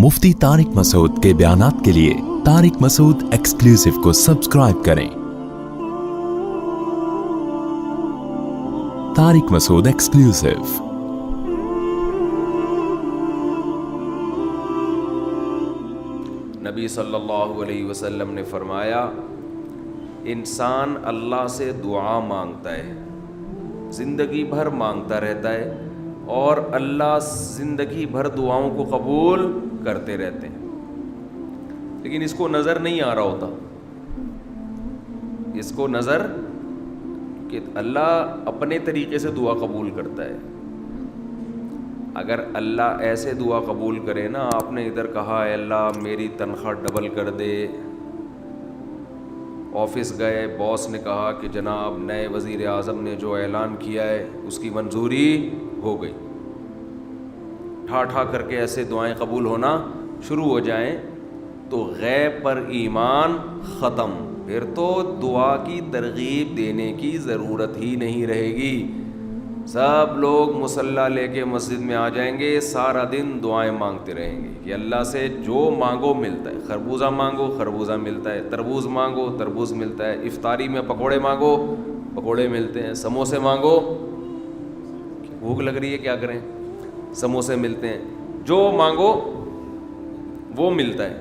مفتی طارق مسعود کے بیانات کے لیے طارق مسعود ایکسکلوسیو کو سبسکرائب کریں۔ طارق مسعود ایکسکلوسیو۔ نبی صلی اللہ علیہ وسلم نے فرمایا، انسان اللہ سے دعا مانگتا ہے، زندگی بھر مانگتا رہتا ہے، اور اللہ زندگی بھر دعاؤں کو قبول کرتے رہتے ہیں، لیکن اس کو نظر نہیں آ رہا ہوتا، اس کو نظر کہ اللہ اپنے طریقے سے دعا قبول کرتا ہے۔ اگر اللہ ایسے دعا قبول کرے نا، آپ نے ادھر کہا اے اللہ میری تنخواہ ڈبل کر دے، آفس گئے، باس نے کہا کہ جناب نئے وزیر اعظم نے جو اعلان کیا ہے اس کی منظوری ہو گئی، ٹھا ٹھا کر کے ایسے دعائیں قبول ہونا شروع ہو جائیں تو غیب پر ایمان ختم، پھر تو دعا کی ترغیب دینے کی ضرورت ہی نہیں رہے گی۔ سب لوگ مصلی لے کے مسجد میں آ جائیں گے، سارا دن دعائیں مانگتے رہیں گے کہ اللہ سے جو مانگو ملتا ہے، خربوزہ مانگو خربوزہ ملتا ہے، تربوز مانگو تربوز ملتا ہے، افطاری میں پکوڑے مانگو پکوڑے ملتے ہیں، سموسے مانگو، بھوک لگ رہی ہے کیا کریں، سموسے ملتے ہیں، جو مانگو وہ ملتا ہے۔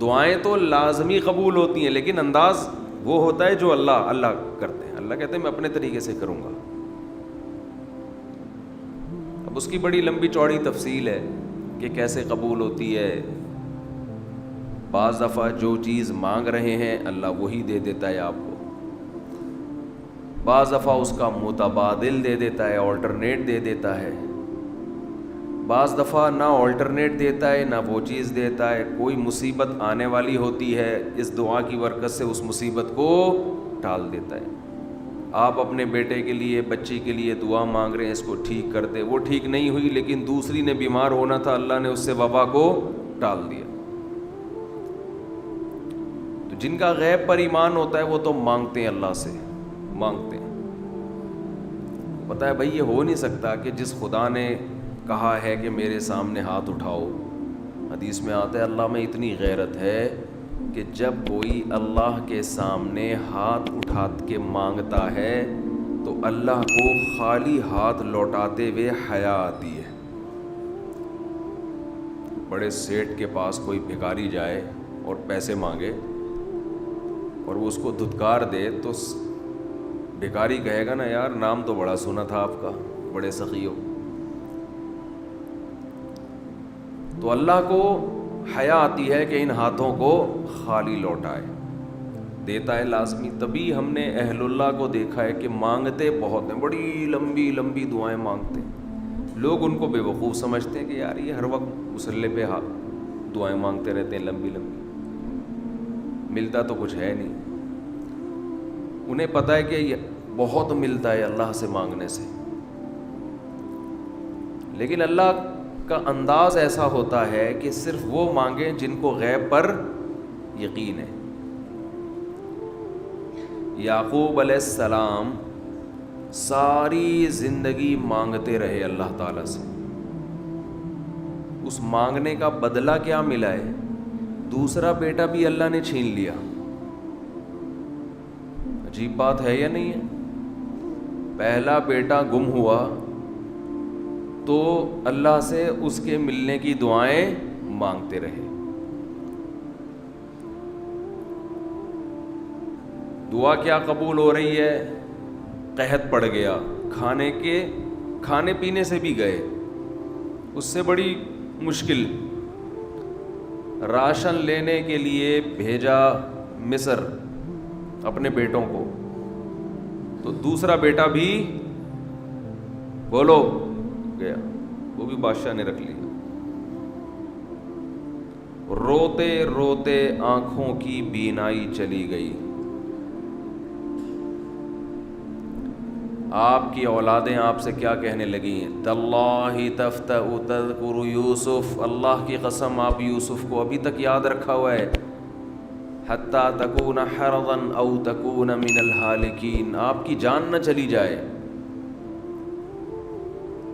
دعائیں تو لازمی قبول ہوتی ہیں، لیکن انداز وہ ہوتا ہے جو اللہ کرتے ہیں۔ اللہ کہتے ہیں میں اپنے طریقے سے کروں گا۔ اب اس کی بڑی لمبی چوڑی تفصیل ہے کہ کیسے قبول ہوتی ہے۔ بعض دفعہ جو چیز مانگ رہے ہیں اللہ وہی دے دیتا ہے آپ کو، بعض دفعہ اس کا متبادل دے دیتا ہے، آلٹرنیٹ دے دیتا ہے، بعض دفعہ نہ آلٹرنیٹ دیتا ہے نہ وہ چیز دیتا ہے۔ کوئی مصیبت آنے والی ہوتی ہے، اس دعا کی برکت سے اس مصیبت کو ٹال دیتا ہے۔ آپ اپنے بیٹے کے لیے بچی کے لیے دعا مانگ رہے ہیں اس کو ٹھیک کر دے، وہ ٹھیک نہیں ہوئی لیکن دوسری نے بیمار ہونا تھا، اللہ نے اس سے وبا کو ٹال دیا۔ تو جن کا غیب پر ایمان ہوتا ہے وہ تو مانگتے ہیں، اللہ سے مانگتے ہیں۔ پتہ ہے بھائی یہ ہو نہیں سکتا کہ جس خدا نے کہا ہے کہ میرے سامنے ہاتھ اٹھاؤ، حدیث میں آتا ہے اللہ میں اتنی غیرت ہے کہ جب کوئی اللہ کے سامنے ہاتھ اٹھا کے مانگتا ہے تو اللہ کو خالی ہاتھ لوٹاتے ہوئے حیا آتی ہے۔ بڑے سیٹ کے پاس کوئی بھکاری جائے اور پیسے مانگے اور وہ اس کو دھتکار دے تو بھکاری کہے گا نا یار نام تو بڑا سنا تھا آپ کا، بڑے سخی ہو۔ تو اللہ کو حیا آتی ہے کہ ان ہاتھوں کو خالی لوٹائے، دیتا ہے لازمی۔ تبھی ہم نے اہل اللہ کو دیکھا ہے کہ مانگتے بہت ہیں، بڑی لمبی لمبی دعائیں مانگتے ہیں۔ لوگ ان کو بے وقوف سمجھتے ہیں کہ یار یہ ہر وقت مصلی پہ دعائیں مانگتے رہتے ہیں لمبی لمبی، ملتا تو کچھ ہے نہیں۔ انہیں پتہ ہے کہ یہ بہت ملتا ہے اللہ سے مانگنے سے، لیکن اللہ کا انداز ایسا ہوتا ہے کہ صرف وہ مانگیں جن کو غیب پر یقین ہے۔ یعقوب علیہ السلام ساری زندگی مانگتے رہے اللہ تعالیٰ سے، اس مانگنے کا بدلہ کیا ملا ہے؟ دوسرا بیٹا بھی اللہ نے چھین لیا۔ عجیب بات ہے یا نہیں ہے؟ پہلا بیٹا گم ہوا تو اللہ سے اس کے ملنے کی دعائیں مانگتے رہے۔ دعا کیا قبول ہو رہی ہے؟ قحط پڑ گیا، کھانے پینے سے بھی گئے، اس سے بڑی مشکل۔ راشن لینے کے لیے بھیجا مصر اپنے بیٹوں کو، تو دوسرا بیٹا بھی بولو گیا، وہ بھی بادشاہ نے رکھ لیا۔ روتے روتے آنکھوں کی بینائی چلی گئی۔ آپ کی اولادیں آپ سے کیا کہنے لگی ہیں؟ تاللہ تفتأ تذکر یوسف، اللہ کی قسم آپ یوسف کو ابھی تک یاد رکھا ہوا ہے۔ حتی تکون حرضا او تکون من الہالکین، آپ کی جان نہ چلی جائے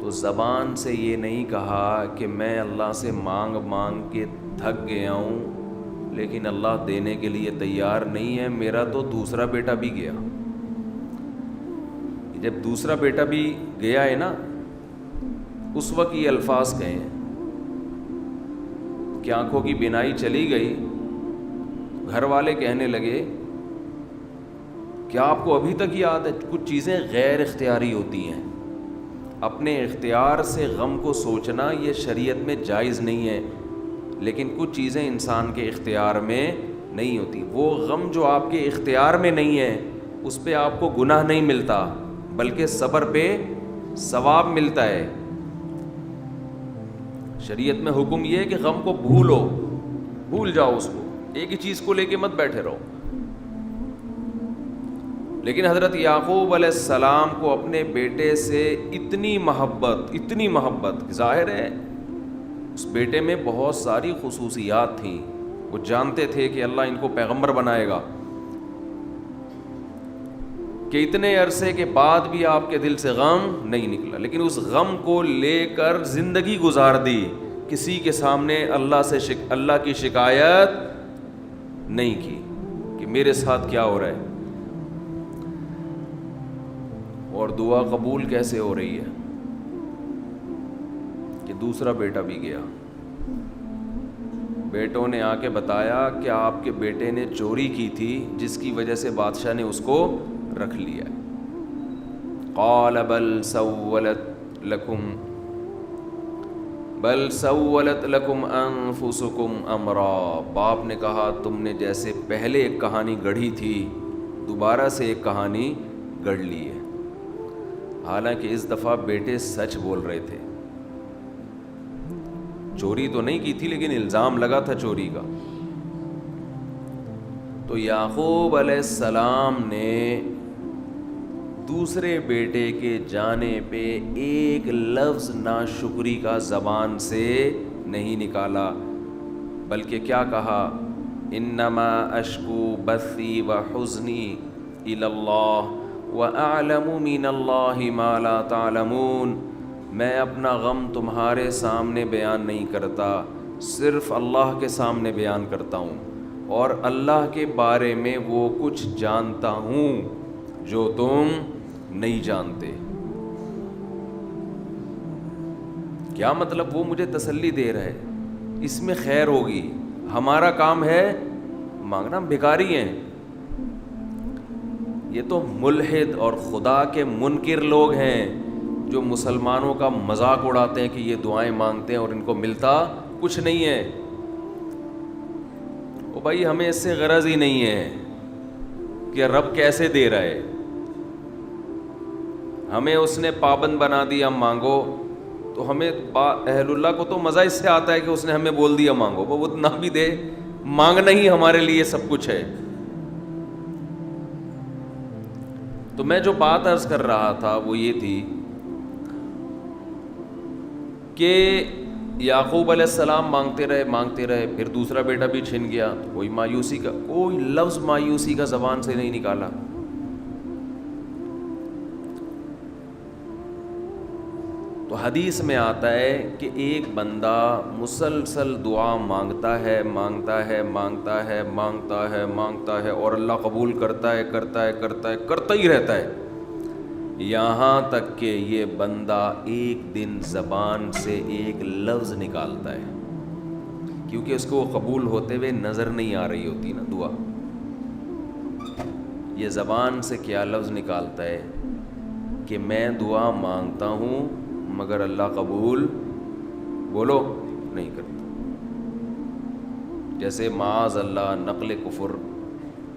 تو زبان سے یہ نہیں کہا کہ میں اللہ سے مانگ مانگ کے تھک گیا ہوں لیکن اللہ دینے کے لیے تیار نہیں ہے، میرا تو دوسرا بیٹا بھی گیا۔ جب دوسرا بیٹا بھی گیا ہے نا، اس وقت یہ الفاظ کہے ہیں کہ آنکھوں کی بینائی چلی گئی، گھر والے کہنے لگے کیا آپ کو ابھی تک یاد ہے؟ کچھ چیزیں غیر اختیاری ہوتی ہیں، اپنے اختیار سے غم کو سوچنا یہ شریعت میں جائز نہیں ہے، لیکن کچھ چیزیں انسان کے اختیار میں نہیں ہوتی۔ وہ غم جو آپ کے اختیار میں نہیں ہے اس پہ آپ کو گناہ نہیں ملتا، بلکہ صبر پہ ثواب ملتا ہے۔ شریعت میں حکم یہ ہے کہ غم کو بھول جاؤ، اس کو ایک ہی چیز کو لے کے مت بیٹھے رہو۔ لیکن حضرت یعقوب علیہ السلام کو اپنے بیٹے سے اتنی محبت، ظاہر ہے اس بیٹے میں بہت ساری خصوصیات تھیں، وہ جانتے تھے کہ اللہ ان کو پیغمبر بنائے گا، کہ اتنے عرصے کے بعد بھی آپ کے دل سے غم نہیں نکلا، لیکن اس غم کو لے کر زندگی گزار دی، کسی کے سامنے اللہ کی شکایت نہیں کی کہ میرے ساتھ کیا ہو رہا ہے۔ اور دعا قبول کیسے ہو رہی ہے کہ دوسرا بیٹا بھی گیا، بیٹوں نے آ کے بتایا کہ آپ کے بیٹے نے چوری کی تھی جس کی وجہ سے بادشاہ نے اس کو رکھ لیا۔ قال بل سولت لکم انفسکم امرا، باپ نے کہا تم نے جیسے پہلے ایک کہانی گڑھی تھی دوبارہ سے ایک کہانی گڑھ لی ہے۔ حالانکہ اس دفعہ بیٹے سچ بول رہے تھے، چوری تو نہیں کی تھی لیکن الزام لگا تھا چوری کا۔ تو یعقوب علیہ السلام نے دوسرے بیٹے کے جانے پہ ایک لفظ ناشکری کا زبان سے نہیں نکالا، بلکہ کیا کہا؟ انما اشکو بثی وحزنی الی اللہ وَأَعْلَمُ مِنَ اللَّهِ مَا لَا تَعْلَمُونَ، میں اپنا غم تمہارے سامنے بیان نہیں کرتا، صرف اللہ کے سامنے بیان کرتا ہوں، اور اللہ کے بارے میں وہ کچھ جانتا ہوں جو تم نہیں جانتے۔ کیا مطلب؟ وہ مجھے تسلی دے رہا ہے، اس میں خیر ہوگی، ہمارا کام ہے مانگنا، ہم بھکاری ہیں۔ یہ تو ملحد اور خدا کے منکر لوگ ہیں جو مسلمانوں کا مذاق اڑاتے ہیں کہ یہ دعائیں مانگتے ہیں اور ان کو ملتا کچھ نہیں ہے۔ او بھائی، ہمیں اس سے غرض ہی نہیں ہے کہ رب کیسے دے رہا ہے، ہمیں اس نے پابند بنا دیا مانگو، تو ہمیں اہل اللہ کو تو مزہ اس سے آتا ہے کہ اس نے ہمیں بول دیا مانگو، وہ نہ بھی دے، مانگنا ہی ہمارے لیے سب کچھ ہے۔ تو میں جو بات عرض کر رہا تھا وہ یہ تھی کہ یعقوب علیہ السلام مانگتے رہے، پھر دوسرا بیٹا بھی چھن گیا، کوئی لفظ مایوسی کا زبان سے نہیں نکالا۔ تو حدیث میں آتا ہے کہ ایک بندہ مسلسل دعا مانگتا ہے اور اللہ قبول کرتا ہی رہتا ہے، یہاں تک کہ یہ بندہ ایک دن زبان سے ایک لفظ نکالتا ہے، کیونکہ اس کو قبول ہوتے ہوئے نظر نہیں آ رہی ہوتی نا دعا، یہ زبان سے کیا لفظ نکالتا ہے کہ میں دعا مانگتا ہوں مگر اللہ قبول بولو نہیں کرتا۔ جیسے معاذ اللہ نقل کفر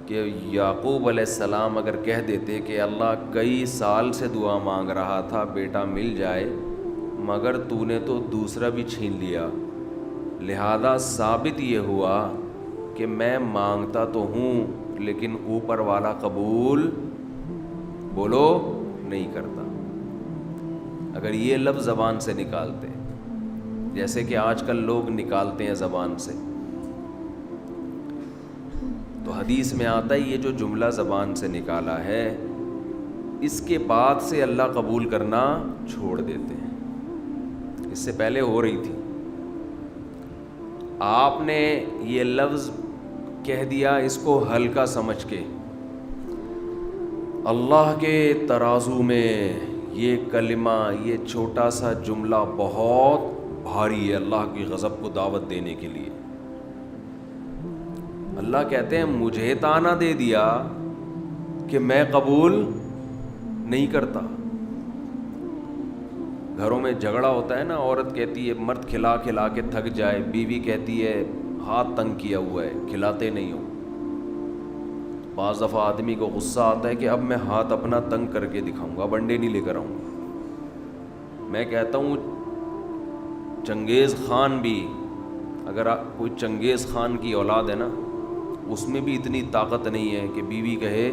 کہ یعقوب علیہ السلام اگر کہہ دیتے کہ اللہ کئی سال سے دعا مانگ رہا تھا بیٹا مل جائے، مگر تو نے تو دوسرا بھی چھین لیا، لہذا ثابت یہ ہوا کہ میں مانگتا تو ہوں لیکن اوپر والا قبول بولو نہیں کرتا۔ اگر یہ لفظ زبان سے نکالتے، جیسے کہ آج کل لوگ نکالتے ہیں زبان سے، تو حدیث میں آتا ہے یہ جو جملہ زبان سے نکالا ہے اس کے بعد سے اللہ قبول کرنا چھوڑ دیتے ہیں۔ اس سے پہلے ہو رہی تھی. آپ نے یہ لفظ کہہ دیا اس کو ہلکا سمجھ کے. اللہ کے ترازو میں یہ کلمہ، یہ چھوٹا سا جملہ بہت بھاری ہے اللہ کی غضب کو دعوت دینے کے لیے. اللہ کہتے ہیں مجھے تانا دے دیا کہ میں قبول نہیں کرتا. گھروں میں جھگڑا ہوتا ہے نا، عورت کہتی ہے مرد کھلا کھلا کے تھک جائے، بیوی کہتی ہے ہاتھ تنگ کیا ہوا ہے کھلاتے نہیں ہو. بعض دفعہ آدمی کو غصہ آتا ہے کہ اب میں ہاتھ اپنا تنگ کر کے دکھاؤں گا، اب انڈے نہیں لے کر آؤں گا. میں کہتا ہوں چنگیز خان بھی، اگر کوئی چنگیز خان کی اولاد ہے نا، اس میں بھی اتنی طاقت نہیں ہے کہ بیوی کہے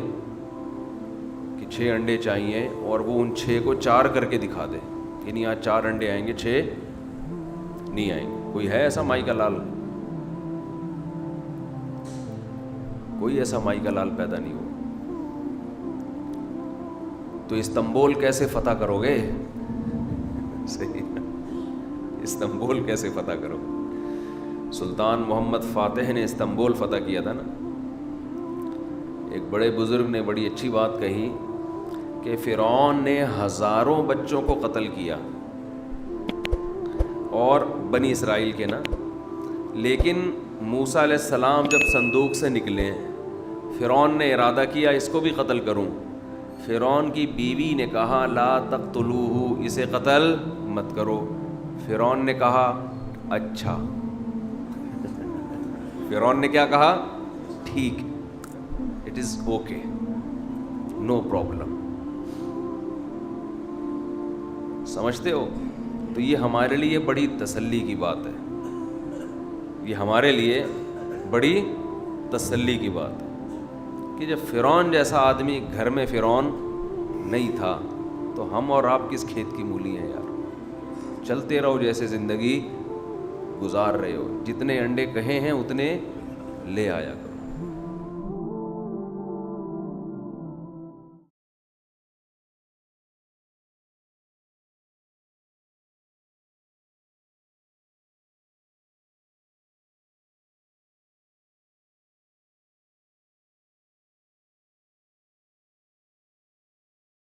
کہ 6 انڈے چاہیے اور وہ ان 6 کو 4 کر کے دکھا دے، یعنی آج 4 انڈے آئیں گے 6 نہیں آئیں گے. کوئی ہے ایسا مائی کا لال؟ کوئی ایسا مائی کا لال پیدا نہیں ہو. تو استنبول کیسے فتح کرو گے؟ صحیح، استنبول کیسے فتح کرو؟ سلطان محمد فاتح نے استنبول فتح کیا تھا نا. ایک بڑے بزرگ نے بڑی اچھی بات کہی کہ فرعون نے ہزاروں بچوں کو قتل کیا، اور بنی اسرائیل کے نا، لیکن موسیٰ علیہ السلام جب صندوق سے نکلے فرعون نے ارادہ کیا اس کو بھی قتل کروں. فرعون کی بیوی نے کہا لا تقتلوہ، اسے قتل مت کرو. فرعون نے کہا اچھا. فرعون نے کیا کہا؟ ٹھیک، it is okay, no problem. سمجھتے ہو؟ تو یہ ہمارے لیے بڑی تسلی کی بات ہے، یہ ہمارے لیے بڑی تسلی کی بات ہے کہ جب فرعون جیسا آدمی گھر میں فرعون نہیں تھا تو ہم اور آپ کس کھیت کی مولی ہیں یار. چلتے رہو جیسے زندگی گزار رہے ہو، جتنے انڈے کہے ہیں اتنے لے آیا کرو.